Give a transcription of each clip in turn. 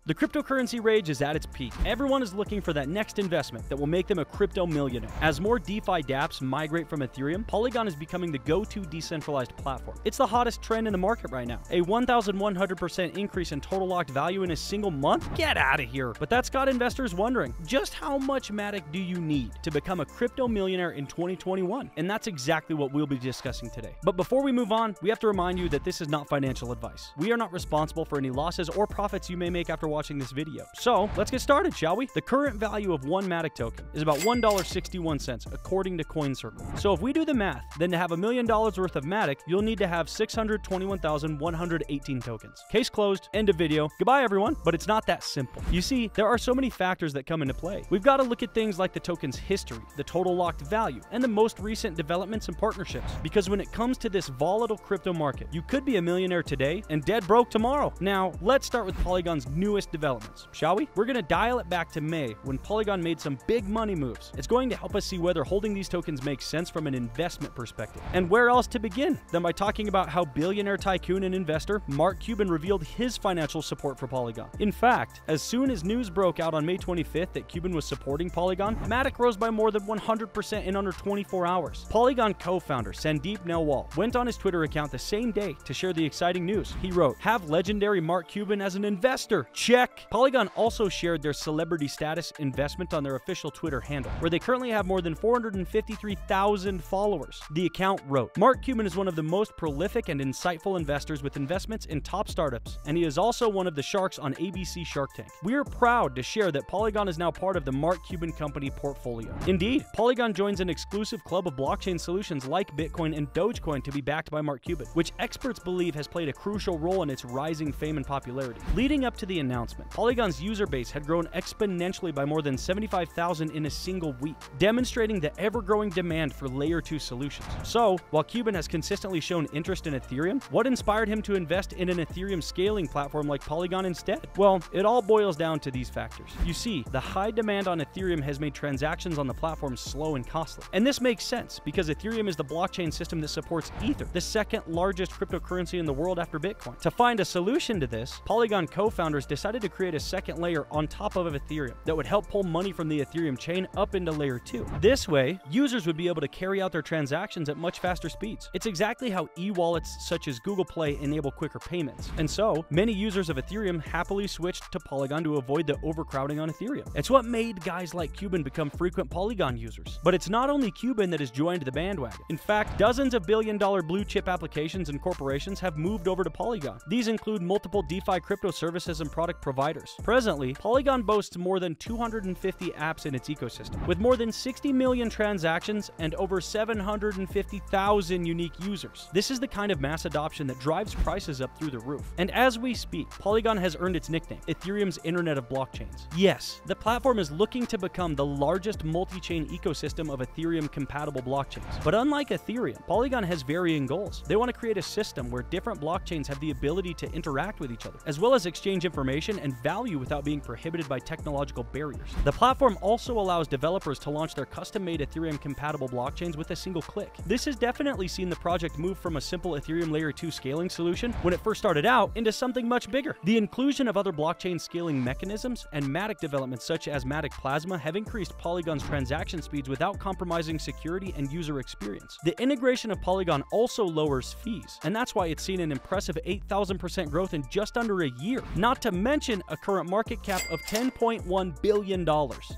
The cryptocurrency rage is at its peak. Everyone is looking for that next investment that will make them a crypto millionaire. As more DeFi dApps migrate from Ethereum, Polygon is becoming the go-to decentralized platform. It's the hottest trend in the market right now. A 1,100% increase in total locked value in a single month? Get out of here. But that's got investors wondering, just how much MATIC do you need to become a crypto millionaire in 2021? And that's exactly what we'll be discussing today. But before we move on, we have to remind you that this is not financial advice. We are not responsible for any losses or profits you may make after watching this video. So let's get started, shall we? The current value of one MATIC token is about $1.61 according to CoinCircle. So if we do the math, then to have $1 million worth of MATIC, you'll need to have 621,118 tokens. Case closed, end of video. Goodbye everyone, but it's not that simple. You see, there are so many factors that come into play. We've got to look at things like the token's history, the total locked value, and the most recent developments and partnerships. Because when it comes to this volatile crypto market, you could be a millionaire today and dead broke tomorrow. Now, let's start with Polygon's newest developments, shall we? We're going to dial it back to May when Polygon made some big money moves. It's going to help us see whether holding these tokens makes sense from an investment perspective. And where else to begin than by talking about how billionaire tycoon and investor Mark Cuban revealed his financial support for Polygon. In fact, as soon as news broke out on May 25th that Cuban was supporting Polygon, MATIC rose by more than 100% in under 24 hours. Polygon co-founder Sandeep Nelwal went on his Twitter account the same day to share the exciting news. He wrote, "Have legendary Mark Cuban as an investor. Check." Polygon also shared their celebrity status investment on their official Twitter handle, where they currently have more than 453,000 followers. The account wrote, "Mark Cuban is one of the most prolific and insightful investors with investments in top startups, and he is also one of the sharks on ABC Shark Tank. We are proud to share that Polygon is now part of the Mark Cuban Company portfolio." Indeed, Polygon joins an exclusive club of blockchain solutions like Bitcoin and Dogecoin to be backed by Mark Cuban, which experts believe has played a crucial role in its rising fame and popularity. Leading up to the announcement, Polygon's user base had grown exponentially by more than 75,000 in a single week, demonstrating the ever-growing demand for Layer 2 solutions. So, while Cuban has consistently shown interest in Ethereum, what inspired him to invest in an Ethereum scaling platform like Polygon instead? Well, it all boils down to these factors. You see, the high demand on Ethereum has made transactions on the platform slow and costly. And this makes sense because Ethereum is the blockchain system that supports Ether, the second largest cryptocurrency in the world after Bitcoin. To find a solution to this, Polygon co-founders decided to create a second layer on top of Ethereum that would help pull money from the Ethereum chain up into Layer 2. This way, users would be able to carry out their transactions at much faster speeds. It's exactly how e-wallets such as Google Play enable quicker payments. And so, many users of Ethereum happily switched to Polygon to avoid the overcrowding on Ethereum. It's what made guys like Cuban become frequent Polygon users. But it's not only Cuban that has joined the bandwagon. In fact, dozens of billion-dollar blue-chip applications and corporations have moved over to Polygon. These include multiple DeFi crypto services and product providers. Presently, Polygon boasts more than 250 apps in its ecosystem, with more than 60 million transactions and over 750,000 unique users. This is the kind of mass adoption that drives prices up through the roof. And as we speak, Polygon has earned its nickname, Ethereum's Internet of Blockchains. Yes, the platform is looking to become the largest multi-chain ecosystem of Ethereum-compatible blockchains. But unlike Ethereum, Polygon has varying goals. They want to create a system where different blockchains have the ability to interact with each other, as well as exchange information and value without being prohibited by technological barriers. The platform also allows developers to launch their custom-made Ethereum-compatible blockchains with a single click. This has definitely seen the project move from a simple Ethereum Layer 2 scaling solution when it first started out into something much bigger. The inclusion of other blockchain scaling mechanisms and MATIC developments such as MATIC Plasma have increased Polygon's transaction speeds without compromising security and user experience. The integration of Polygon also lowers fees, and that's why it's seen an impressive 8,000% growth in just under a year, not to mention a current market cap of $10.1 billion.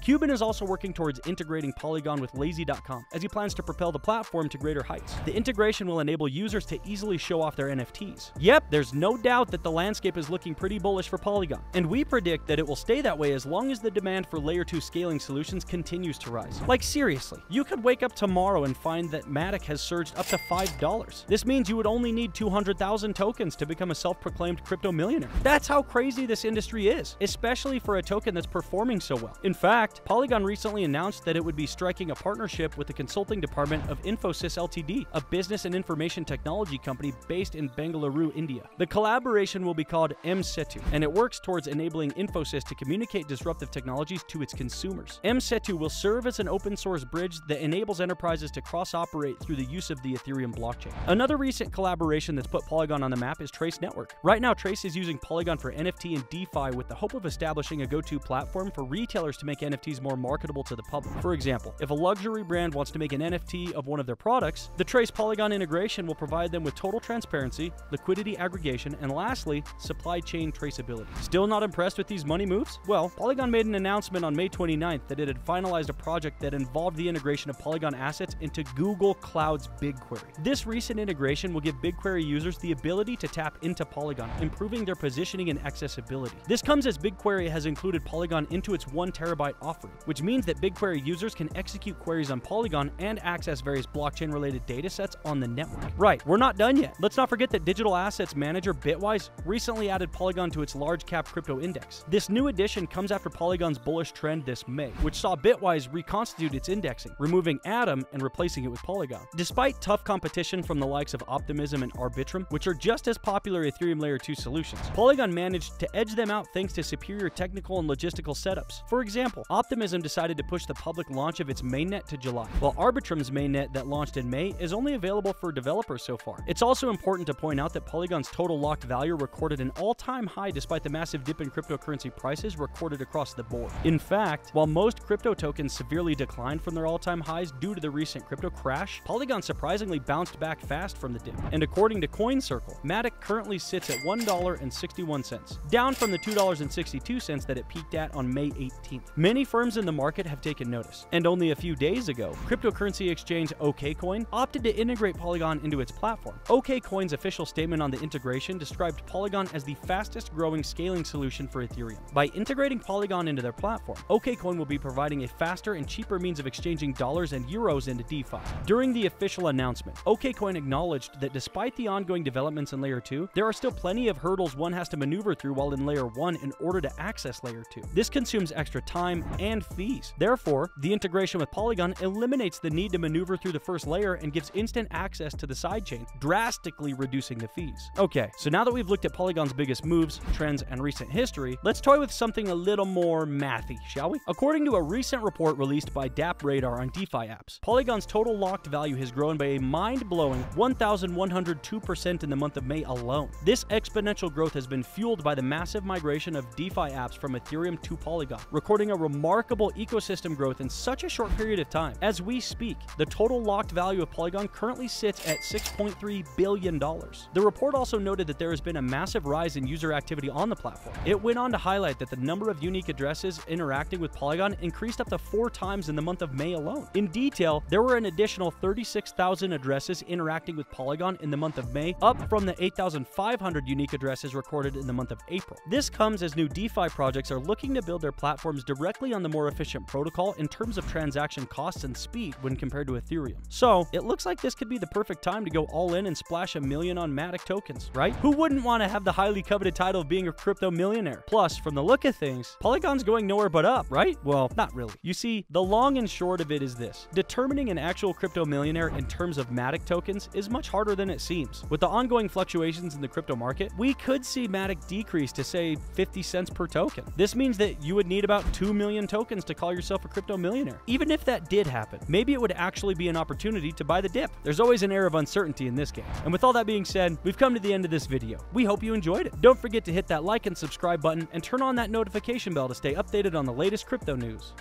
Cuban is also working towards integrating Polygon with Lazy.com as he plans to propel the platform to greater heights. The integration will enable users to easily show off their NFTs. Yep, there's no doubt that the landscape is looking pretty bullish for Polygon, and we predict that it will stay that way as long as the demand for Layer 2 scaling solutions continues to rise. Like seriously, you could wake up tomorrow and find that MATIC has surged up to $5. This means you would only need 200,000 tokens to become a self-proclaimed crypto millionaire. That's how crazy this industry is, especially for a token that's performing so well. In fact, Polygon recently announced that it would be striking a partnership with the consulting department of Infosys Ltd, a business and information technology company based in Bengaluru, India. The collaboration will be called MSetu, and it works towards enabling Infosys to communicate disruptive technologies to its consumers. MSetu will serve as an open-source bridge that enables enterprises to cross-operate through the use of the Ethereum blockchain. Another recent collaboration that's put Polygon on the map is Trace Network. Right now, Trace is using Polygon for NFT and DeFi with the hope of establishing a go-to platform for retailers to make NFTs more marketable to the public. For example, if a luxury brand wants to make an NFT of one of their products, the Trace Polygon integration will provide them with total transparency, liquidity aggregation, and lastly, supply chain traceability. Still not impressed with these money moves? Well, Polygon made an announcement on May 29th that it had finalized a project that involved the integration of Polygon assets into Google Cloud's BigQuery. This recent integration will give BigQuery users the ability to tap into Polygon, improving their positioning and accessibility. This comes as BigQuery has included Polygon into its 1 terabyte offering, which means that BigQuery users can execute queries on Polygon and access various blockchain-related datasets on the network. Right, we're not done yet. Let's not forget that digital assets manager Bitwise recently added Polygon to its large-cap crypto index. This new addition comes after Polygon's bullish trend this May, which saw Bitwise reconstitute its indexing, removing Atom and replacing it with Polygon. Despite tough competition from the likes of Optimism and Arbitrum, which are just as popular Ethereum Layer 2 solutions, Polygon managed to edge them out thanks to superior technical and logistical setups. For example, Optimism decided to push the public launch of its mainnet to July, while Arbitrum's mainnet that launched in May is only available for developers so far. It's also important to point out that Polygon's total locked value recorded an all-time high despite the massive dip in cryptocurrency prices recorded across the board. In fact, while most crypto tokens severely declined from their all-time highs due to the recent crypto crash, Polygon surprisingly bounced back fast from the dip. And according to CoinCircle, MATIC currently sits at $1.61, down from the $2.62 that it peaked at on May 18th. Many firms in the market have taken notice, and only a few days ago, cryptocurrency exchange OKCoin opted to integrate Polygon into its platform. OKCoin's official statement on the integration described Polygon as the fastest growing scaling solution for Ethereum. By integrating Polygon into their platform, OKCoin will be providing a faster and cheaper means of exchanging dollars and euros into DeFi. During the official announcement, OKCoin acknowledged that despite the ongoing developments in Layer 2, there are still plenty of hurdles one has to maneuver through while in Layer 1 in order to access Layer 2. This consumes extra time and fees. Therefore, the integration with Polygon eliminates the need to maneuver through the first layer and gives instant access to the sidechain, drastically reducing the fees. Okay, so now that we've looked at Polygon's biggest moves, trends, and recent history, let's toy with something a little more mathy, shall we? According to a recent report released by DApp Radar on DeFi apps, Polygon's total locked value has grown by a mind-blowing 1,102% in the month of May alone. This exponential growth has been fueled by the massive migration of DeFi apps from Ethereum to Polygon, recording a remarkable ecosystem growth in such a short period of time. As we speak, the total locked value of Polygon currently sits at $6.3 billion. The report also noted that there has been a massive rise in user activity on the platform. It went on to highlight that the number of unique addresses interacting with Polygon increased up to 4 times in the month of May alone. In detail, there were an additional 36,000 addresses interacting with Polygon in the month of May, up from the 8,500 unique addresses recorded in the month of April. This comes as new DeFi projects are looking to build their platforms directly on the more efficient protocol in terms of transaction costs and speed when compared to Ethereum. So, it looks like this could be the perfect time to go all in and splash $1 million on MATIC tokens, right? Who wouldn't want to have the highly coveted title of being a crypto millionaire? Plus, from the look of things, Polygon's going nowhere but up, right? Well, not really. You see, the long and short of it is this. Determining an actual crypto millionaire in terms of MATIC tokens is much harder than it seems. With the ongoing fluctuations in the crypto market, we could see MATIC decrease to, say, 50 cents per token. This means that you would need about 2 million tokens to call yourself a crypto millionaire. Even if that did happen, maybe it would actually be an opportunity to buy the dip. There's always an air of uncertainty in this game. And with all that being said, we've come to the end of this video. We hope you enjoyed it. Don't forget to hit that like and subscribe button and turn on that notification bell to stay updated on the latest crypto news.